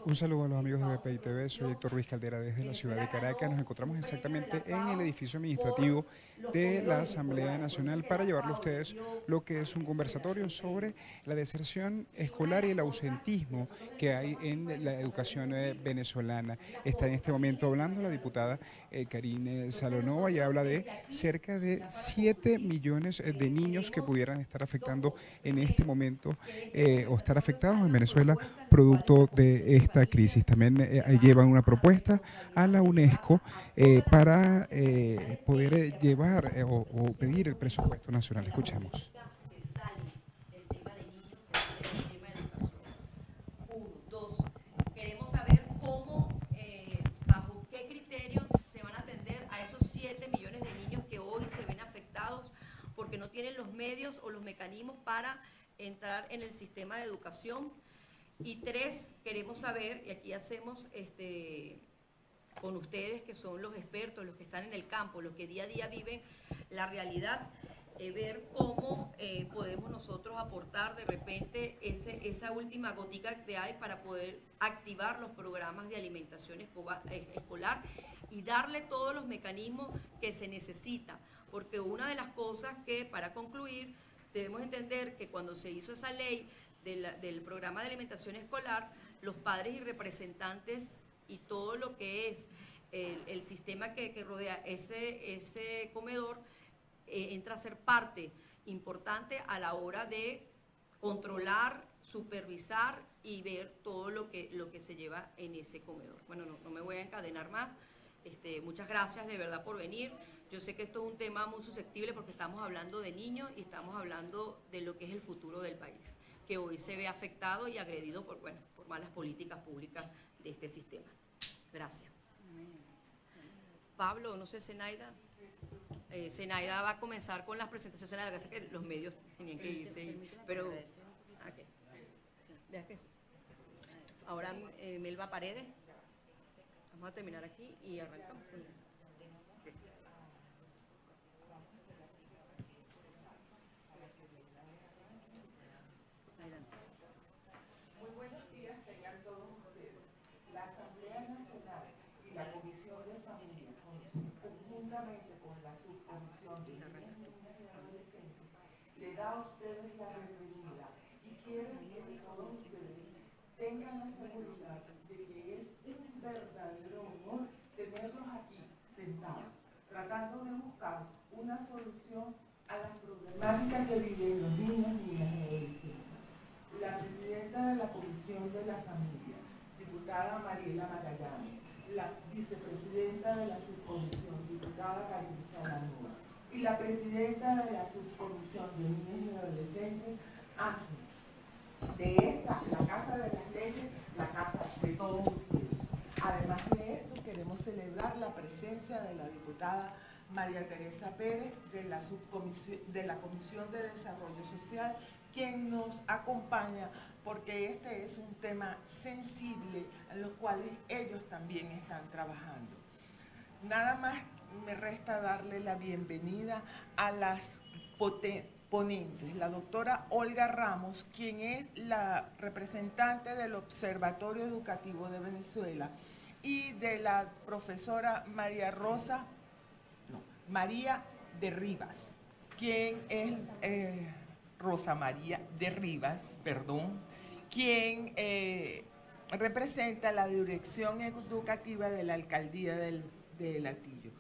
Un saludo a los amigos de BPI TV, soy Héctor Ruiz Caldera desde la ciudad de Caracas. Nos encontramos exactamente en el edificio administrativo de la Asamblea Nacional para llevarle a ustedes lo que es un conversatorio sobre la deserción escolar y el ausentismo que hay en la educación venezolana. Está en este momento hablando la diputada Karine Salonova y habla de cerca de 7 millones de niños que pudieran estar afectando en este momento o estar afectados en Venezuela producto de esta crisis. También llevan una propuesta a la UNESCO para poder llevar o pedir el presupuesto nacional. Escuchemos. Queremos saber cómo, bajo qué criterios se van a atender a esos 7 millones de niños que hoy se ven afectados porque no tienen los medios o los mecanismos para entrar en el sistema de educación. Y 3, queremos saber, y aquí hacemos con ustedes que son los expertos, los que están en el campo, los que día a día viven la realidad, ver cómo podemos nosotros aportar de repente esa última gotica que hay para poder activar los programas de alimentación escolar y darle todos los mecanismos que se necesita, porque una de las cosas que, para concluir, debemos entender que cuando se hizo esa ley del programa de alimentación escolar, los padres y representantes y todo lo que es el sistema que rodea ese comedor entra a ser parte importante a la hora de controlar, supervisar y ver todo lo que se lleva en ese comedor. Bueno, no me voy a encadenar más. Muchas gracias de verdad por venir. Yo sé que esto es un tema muy susceptible porque estamos hablando de niños y estamos hablando de lo que es el futuro del país, que hoy se ve afectado y agredido por malas políticas públicas de este sistema. Gracias. Pablo, no sé, Zenaida. Zenaida va a comenzar con las presentaciones. Zenaida, que los medios tenían que irse, pero... Okay. Ahora Melba Paredes. Vamos a terminar aquí y arrancamos. Muy buenos días tengan todos ustedes. La Asamblea Nacional y la Comisión de Familia, conjuntamente con la Subcomisión de Niñas, Niñas y Adolescentes, le da a ustedes la bienvenida y quieren que todos ustedes tengan la seguridad de que es un verdadero honor tenerlos aquí sentados, tratando de buscar una solución a las problemáticas que viven los niños, niñas y adolescentes. La presidenta de la Comisión de la Familia, diputada Mariela Magallanes, la vicepresidenta de la subcomisión, diputada Karine Salonova, y la presidenta de la subcomisión de niños y adolescentes, hacen de esta, la Casa de las Leyes, la casa de todos ustedes. Además de esto, queremos celebrar la presencia de la diputada María Teresa Pérez de la Comisión de Desarrollo Social, quien nos acompaña porque este es un tema sensible en los cuales ellos también están trabajando. Nada más me resta darle la bienvenida a las ponentes, la doctora Olga Ramos, quien es la representante del Observatorio Educativo de Venezuela, y de la profesora María de Rivas, quien es Rosa María de Rivas, perdón, quien representa la Dirección Educativa de la Alcaldía de Latillo.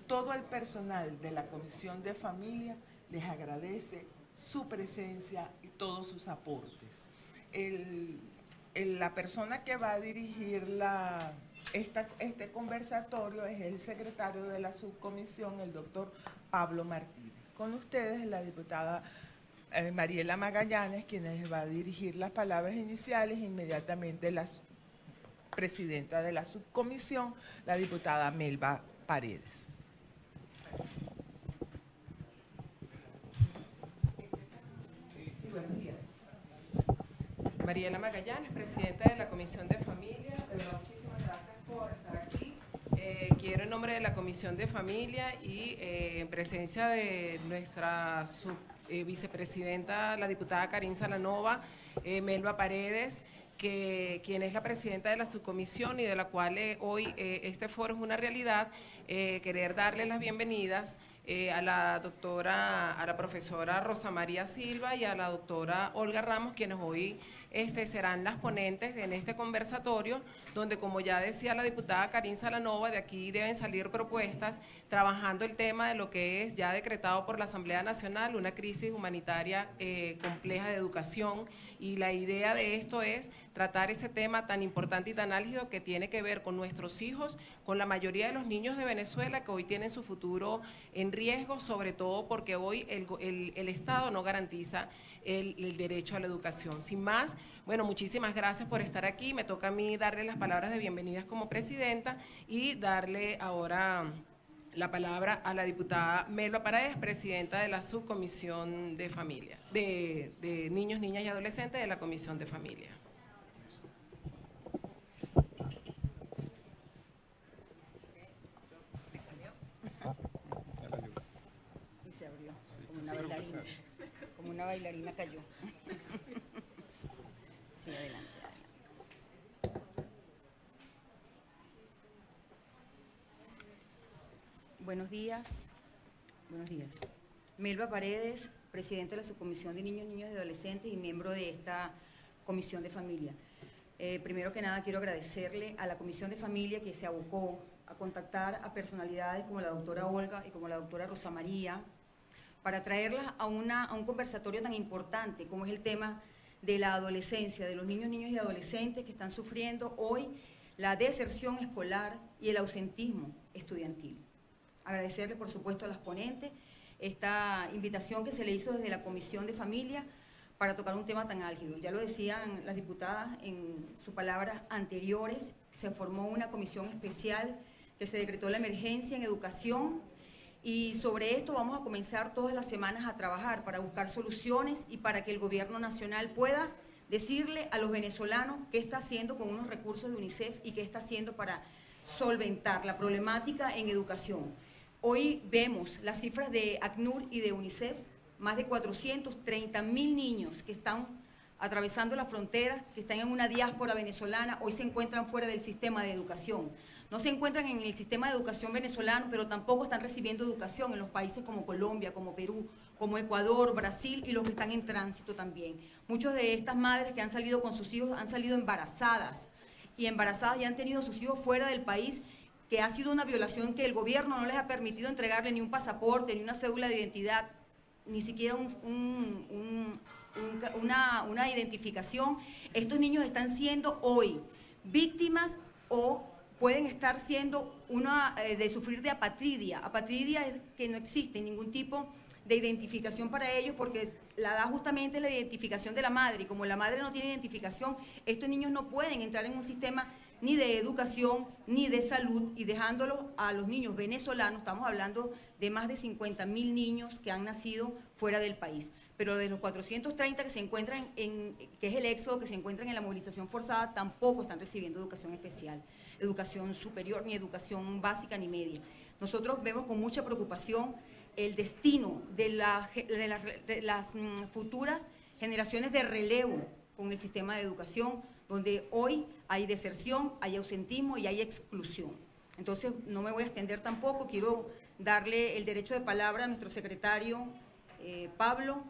Todo el personal de la Comisión de Familia les agradece su presencia y todos sus aportes. La persona que va a dirigir este conversatorio es el secretario de la subcomisión, el doctor Pablo Martínez. Con ustedes, la diputada Mariela Magallanes, quien les va a dirigir las palabras iniciales, inmediatamente la presidenta de la subcomisión, la diputada Melba Paredes. Buenos días. Mariela Magallanes, presidenta de la Comisión de Familia. Muchísimas gracias por estar aquí. Quiero en nombre de la Comisión de Familia y en presencia de nuestra vicepresidenta, la diputada Karine Salonova, Melba Paredes, quien es la presidenta de la subcomisión y de la cual hoy este foro es una realidad, querer darle las bienvenidas a la profesora Rosa María Silva y a la doctora Olga Ramos, quienes hoy serán las ponentes en este conversatorio, donde, como ya decía la diputada Karin Salanova, de aquí deben salir propuestas trabajando el tema de lo que es ya decretado por la Asamblea Nacional, una crisis humanitaria compleja de educación, y la idea de esto es tratar ese tema tan importante y tan álgido que tiene que ver con nuestros hijos, con la mayoría de los niños de Venezuela que hoy tienen su futuro en riesgo, sobre todo porque hoy el Estado no garantiza el derecho a la educación. Sin más, bueno, muchísimas gracias por estar aquí. Me toca a mí darle las palabras de bienvenidas como presidenta y darle ahora la palabra a la diputada Melba Paredes, presidenta de la subcomisión de familia, de niños, niñas y adolescentes de la Comisión de Familia. Y se abrió, como una bailarina. Como una bailarina cayó. Sí, adelante. Buenos días. Buenos días. Melba Paredes, presidenta de la Subcomisión de Niños, Niñas y Adolescentes y miembro de esta Comisión de Familia. Primero que nada, quiero agradecerle a la Comisión de Familia que se abocó a contactar a personalidades como la doctora Olga y como la doctora Rosa María, para traerlas a un conversatorio tan importante como es el tema de la adolescencia, de los niños, niños y adolescentes que están sufriendo hoy la deserción escolar y el ausentismo estudiantil. Agradecerle, por supuesto, a las ponentes esta invitación que se le hizo desde la Comisión de Familia para tocar un tema tan álgido. Ya lo decían las diputadas en sus palabras anteriores, se formó una comisión especial que se decretó la emergencia en educación, y sobre esto vamos a comenzar todas las semanas a trabajar para buscar soluciones y para que el gobierno nacional pueda decirle a los venezolanos qué está haciendo con unos recursos de UNICEF y qué está haciendo para solventar la problemática en educación. Hoy vemos las cifras de ACNUR y de UNICEF, más de 430.000 niños que están atravesando la frontera, que están en una diáspora venezolana, hoy se encuentran fuera del sistema de educación. No se encuentran en el sistema de educación venezolano, pero tampoco están recibiendo educación en los países como Colombia, como Perú, como Ecuador, Brasil y los que están en tránsito también. Muchas de estas madres que han salido con sus hijos han salido embarazadas y han tenido sus hijos fuera del país, que ha sido una violación que el gobierno no les ha permitido entregarle ni un pasaporte, ni una cédula de identidad, ni siquiera una identificación. Estos niños están siendo hoy víctimas o pueden estar siendo de sufrir de apatridia. Apatridia es que no existe ningún tipo de identificación para ellos, porque la da justamente la identificación de la madre, y como la madre no tiene identificación, estos niños no pueden entrar en un sistema ni de educación ni de salud, y dejándolos a los niños venezolanos, estamos hablando de más de 50.000 niños que han nacido fuera del país. Pero de los 430 que se encuentran que es el éxodo, que se encuentran en la movilización forzada, tampoco están recibiendo educación especial, educación superior, ni educación básica ni media. Nosotros vemos con mucha preocupación el destino de las futuras generaciones de relevo con el sistema de educación, donde hoy hay deserción, hay ausentismo y hay exclusión. Entonces, no me voy a extender tampoco, quiero darle el derecho de palabra a nuestro secretario Pablo,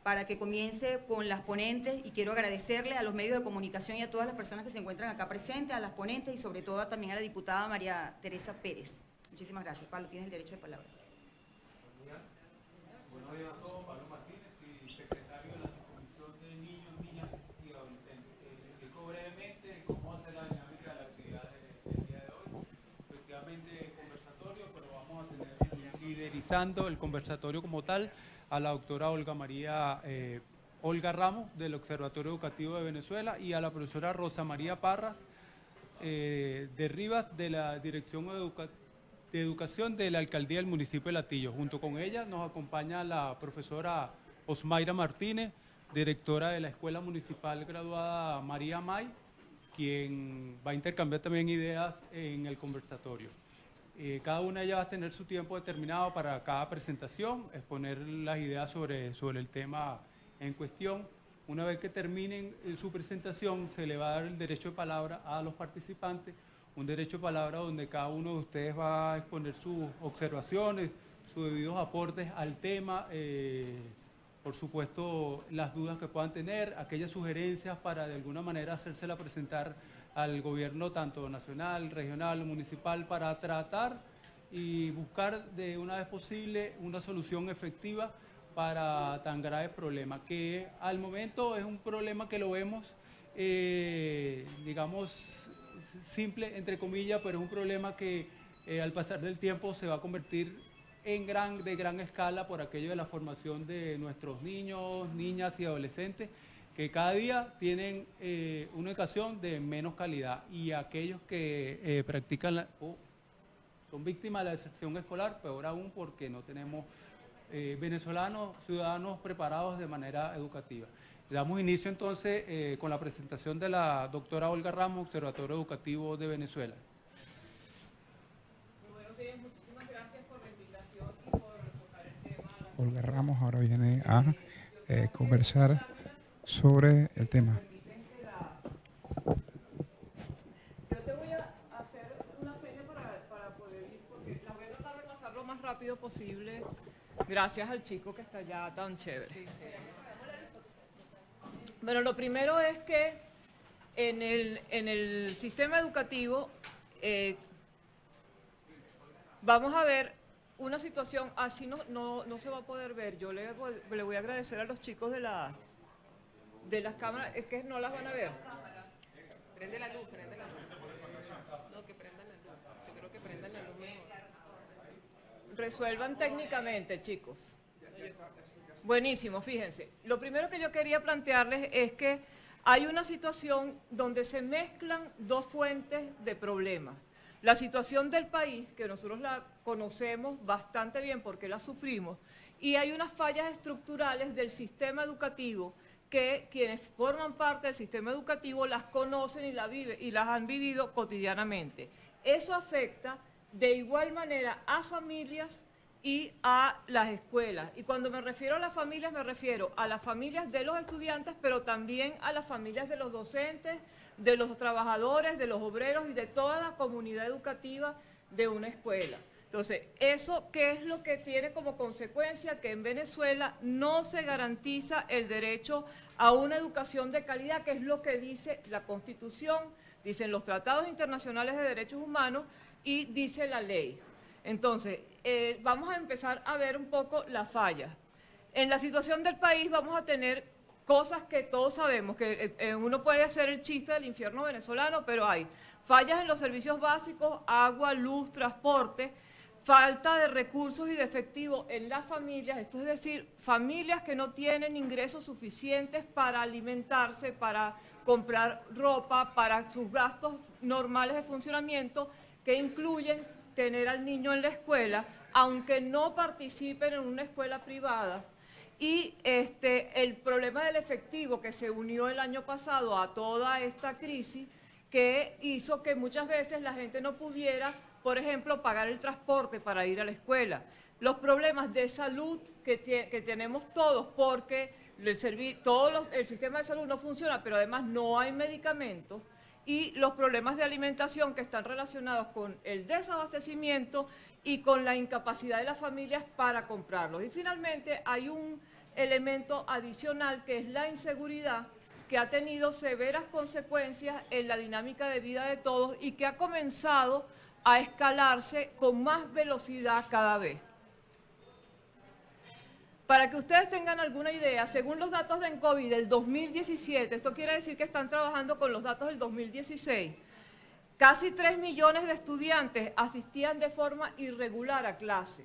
para que comience con las ponentes, y quiero agradecerle a los medios de comunicación y a todas las personas que se encuentran acá presentes, a las ponentes y sobre todo también a la diputada María Teresa Pérez. Muchísimas gracias. Pablo, tienes el derecho de palabra. Buenos días a todos. Pablo Martínez, secretario de la Subcomisión de Niños, Niñas y Adolescentes. Explico brevemente cómo va a ser la dinámica de la actividad del día de hoy. Efectivamente, conversatorio, pero vamos a tener liderizando el conversatorio como tal a la doctora Olga Ramos, del Observatorio Educativo de Venezuela, y a la profesora Rosa María Parras de Rivas, de la Dirección de Educación de la Alcaldía del Municipio de Latillo. Junto con ella nos acompaña la profesora Osmayra Martínez, directora de la Escuela Municipal Graduada María May, quien va a intercambiar también ideas en el conversatorio. Cada una de ellas va a tener su tiempo determinado para cada presentación, exponer las ideas sobre el tema en cuestión. Una vez que terminen su presentación, se le va a dar el derecho de palabra a los participantes, un derecho de palabra donde cada uno de ustedes va a exponer sus observaciones, sus debidos aportes al tema, por supuesto las dudas que puedan tener, aquellas sugerencias para de alguna manera hacérsela presentar al gobierno tanto nacional, regional, municipal, para tratar y buscar de una vez posible una solución efectiva para tan grave problema, que al momento es un problema que lo vemos, digamos, simple, entre comillas, pero es un problema que al pasar del tiempo se va a convertir en de gran escala por aquello de la formación de nuestros niños, niñas y adolescentes, que cada día tienen una educación de menos calidad, y aquellos que practican son víctimas de la deserción escolar, peor aún porque no tenemos venezolanos, ciudadanos preparados de manera educativa. Damos inicio entonces con la presentación de la doctora Olga Ramos, Observatorio Educativo de Venezuela. Buenos días, muchísimas gracias por la invitación y por tocar el tema. Olga Ramos ahora viene a conversar sobre el tema. Yo te voy a hacer una seña para poder ir, porque las voy a tratar de pasar lo más rápido posible, gracias al chico que está allá tan chévere. Sí, sí. Bueno, lo primero es que en el sistema educativo vamos a ver una situación, así no se va a poder ver. Yo le voy a agradecer a los chicos de las cámaras, es que no las van a ver. Prende la luz, prende la luz. No, que prendan la luz. Yo creo que prendan la luz mejor. Resuelvan técnicamente, chicos. Buenísimo, fíjense. Lo primero que yo quería plantearles es que hay una situación donde se mezclan dos fuentes de problemas. La situación del país, que nosotros la conocemos bastante bien porque la sufrimos, y hay unas fallas estructurales del sistema educativo que quienes forman parte del sistema educativo las conocen y las han vivido cotidianamente. Eso afecta de igual manera a familias y a las escuelas. Y cuando me refiero a las familias, me refiero a las familias de los estudiantes, pero también a las familias de los docentes, de los trabajadores, de los obreros y de toda la comunidad educativa de una escuela. Entonces, ¿eso qué es lo que tiene como consecuencia? Que en Venezuela no se garantiza el derecho a una educación de calidad, que es lo que dice la Constitución, dicen los tratados internacionales de derechos humanos y dice la ley. Entonces, vamos a empezar a ver un poco las fallas. En la situación del país vamos a tener cosas que todos sabemos, que uno puede hacer el chiste del infierno venezolano, pero hay fallas en los servicios básicos, agua, luz, transporte, falta de recursos y de efectivo en las familias, esto es decir, familias que no tienen ingresos suficientes para alimentarse, para comprar ropa, para sus gastos normales de funcionamiento, que incluyen tener al niño en la escuela, aunque no participen en una escuela privada. Y el problema del efectivo que se unió el año pasado a toda esta crisis, que hizo que muchas veces la gente no pudiera, por ejemplo, pagar el transporte para ir a la escuela. Los problemas de salud que tenemos todos, porque el sistema de salud no funciona, pero además no hay medicamentos, y los problemas de alimentación que están relacionados con el desabastecimiento y con la incapacidad de las familias para comprarlos. Y finalmente hay un elemento adicional que es la inseguridad, que ha tenido severas consecuencias en la dinámica de vida de todos y que ha comenzado a escalarse con más velocidad cada vez. Para que ustedes tengan alguna idea, según los datos de ENCOVI del 2017, esto quiere decir que están trabajando con los datos del 2016, casi 3 millones de estudiantes asistían de forma irregular a clase.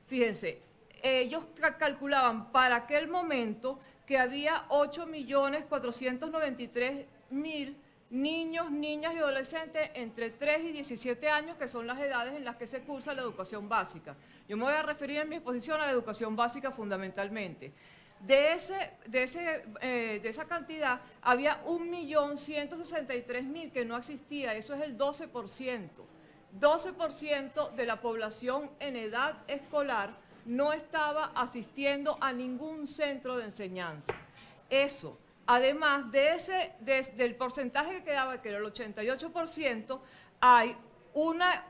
Fíjense, ellos calculaban para aquel momento que había 8.493.000 niños, niñas y adolescentes entre 3 y 17 años, que son las edades en las que se cursa la educación básica. Yo me voy a referir en mi exposición a la educación básica fundamentalmente. De esa cantidad había 1.163.000 que no asistía, eso es el 12%. 12% de la población en edad escolar no estaba asistiendo a ningún centro de enseñanza. Eso Además del porcentaje que quedaba, que era el 88%, hay una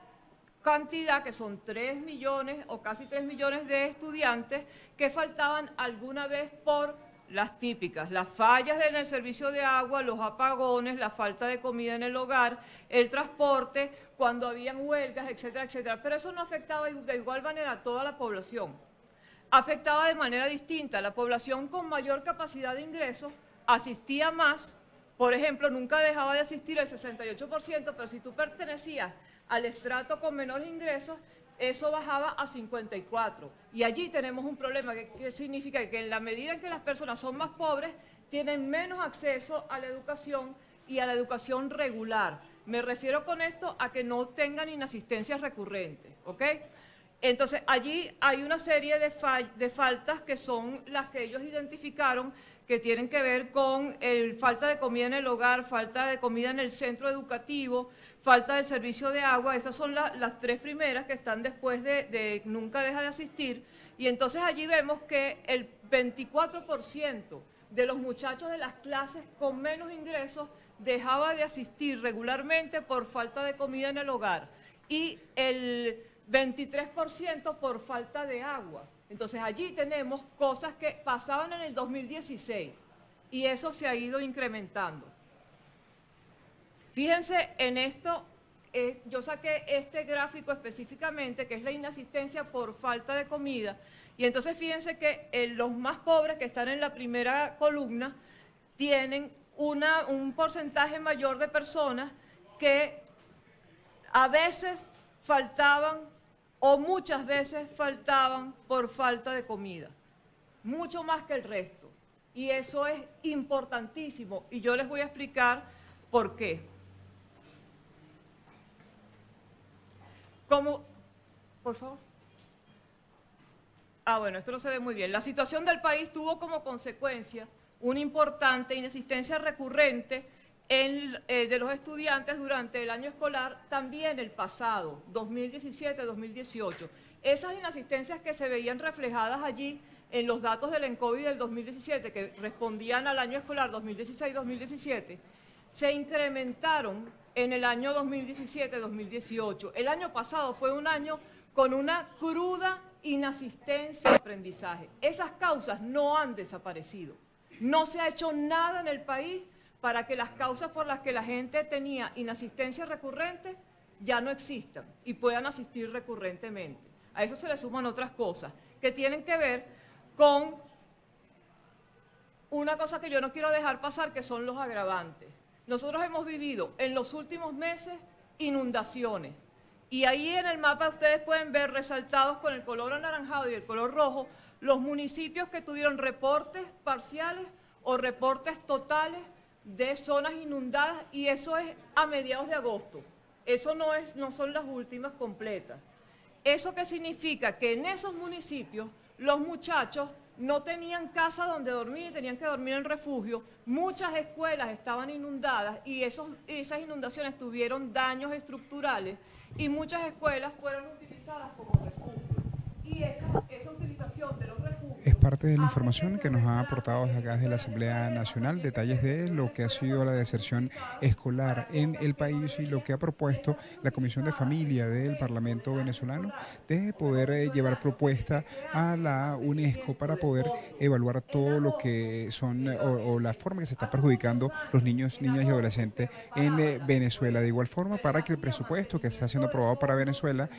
cantidad que son 3 millones o casi 3 millones de estudiantes que faltaban alguna vez por las típicas, las fallas en el servicio de agua, los apagones, la falta de comida en el hogar, el transporte, cuando habían huelgas, etcétera, etcétera. Pero eso no afectaba de igual manera a toda la población. Afectaba de manera distinta. La población con mayor capacidad de ingresos asistía más. Por ejemplo, nunca dejaba de asistir el 68%, pero si tú pertenecías al estrato con menores ingresos, eso bajaba a 54%. Y allí tenemos un problema, que significa que en la medida en que las personas son más pobres, tienen menos acceso a la educación y a la educación regular. Me refiero con esto a que no tengan inasistencias recurrentes, ¿ok? Entonces, allí hay una serie de faltas que son las que ellos identificaron, que tienen que ver con falta de comida en el hogar, falta de comida en el centro educativo, falta del servicio de agua. Esas son las 3 primeras que están después de nunca deja de asistir. Y entonces allí vemos que el 24% de los muchachos de las clases con menos ingresos dejaba de asistir regularmente por falta de comida en el hogar y el 23% por falta de agua. Entonces allí tenemos cosas que pasaban en el 2016 y eso se ha ido incrementando. Fíjense en esto, yo saqué este gráfico específicamente, que es la inasistencia por falta de comida, y entonces fíjense que los más pobres que están en la primera columna tienen un porcentaje mayor de personas que a veces faltaban o muchas veces faltaban por falta de comida, mucho más que el resto. Y eso es importantísimo y yo les voy a explicar por qué. Por favor. Bueno, esto no se ve muy bien. La situación del país tuvo como consecuencia una importante inasistencia recurrente de los estudiantes durante el año escolar, también el pasado, 2017-2018. Esas inasistencias que se veían reflejadas allí en los datos del ENCOVI del 2017, que respondían al año escolar 2016-2017, se incrementaron en el año 2017-2018. El año pasado fue un año con una cruda inasistencia de aprendizaje. Esas causas no han desaparecido. No se ha hecho nada en el país para que las causas por las que la gente tenía inasistencia recurrente ya no existan y puedan asistir recurrentemente. A eso se le suman otras cosas que tienen que ver con una cosa que yo no quiero dejar pasar, que son los agravantes. Nosotros hemos vivido en los últimos meses inundaciones y ahí en el mapa ustedes pueden ver resaltados con el color anaranjado y el color rojo los municipios que tuvieron reportes parciales o reportes totales de zonas inundadas, y eso es a mediados de agosto. Eso no son las últimas completas. ¿Eso qué significa? Que en esos municipios los muchachos no tenían casa donde dormir, tenían que dormir en refugio, muchas escuelas estaban inundadas y esas inundaciones tuvieron daños estructurales y muchas escuelas fueron utilizadas como refugio. Y esa utilización de los refugios... Es parte de la información que nos ha aportado desde acá, desde la Asamblea Nacional, detalles de lo que ha sido la deserción escolar en el país y lo que ha propuesto la Comisión de Familia del Parlamento venezolano de poder llevar propuesta a la UNESCO para poder evaluar todo lo que son o la forma que se está perjudicando los niños, niñas y adolescentes en Venezuela. De igual forma, para que el presupuesto que está siendo aprobado para Venezuela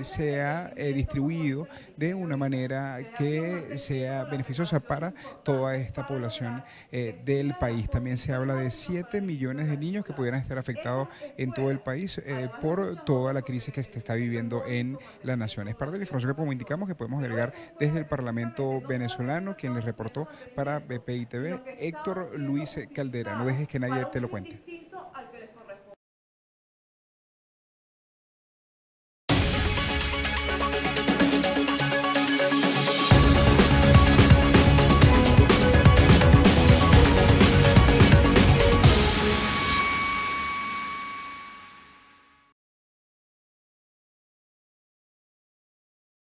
sea distribuido de una manera que sea beneficiosa para toda esta población del país. También se habla de 7 millones de niños que pudieran estar afectados en todo el país por toda la crisis que se está viviendo en la nación. Es parte de la información que, como indicamos, que podemos agregar desde el Parlamento venezolano. Quien les reportó para BPI TV, Héctor Luis Caldera. No dejes que nadie te lo cuente.